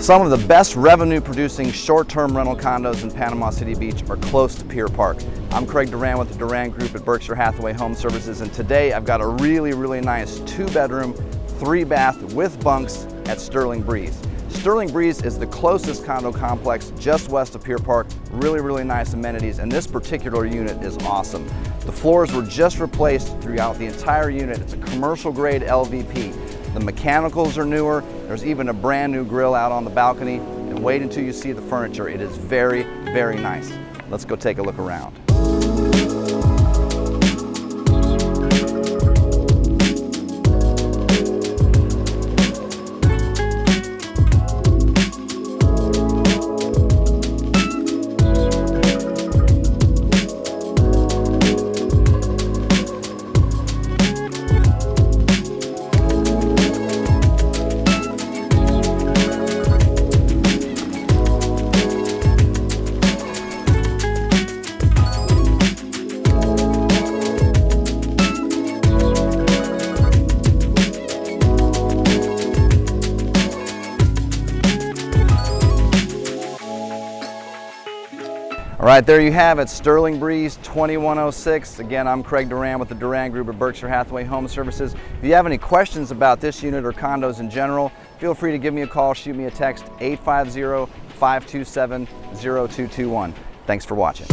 Some of the best revenue-producing short-term rental condos in Panama City Beach are close to Pier Park. I'm Craig Duran with the Duran Group at Berkshire Hathaway Home Services, and today I've got a really nice 2-bedroom, 3-bath with bunks at Sterling Breeze. Sterling Breeze is the closest condo complex just west of Pier Park. Really nice amenities, and this particular unit is awesome. The floors were just replaced throughout the entire unit. It's a commercial grade LVP. The mechanicals are newer. There's even a brand new grill out on the balcony. And wait until you see the furniture. It is very nice. Let's go take a look around. All right, there you have it, Sterling Breeze 2106. Again, I'm Craig Duran with the Duran Group at Berkshire Hathaway Home Services. If you have any questions about this unit or condos in general, feel free to give me a call, shoot me a text, 850-527-0221. Thanks for watching.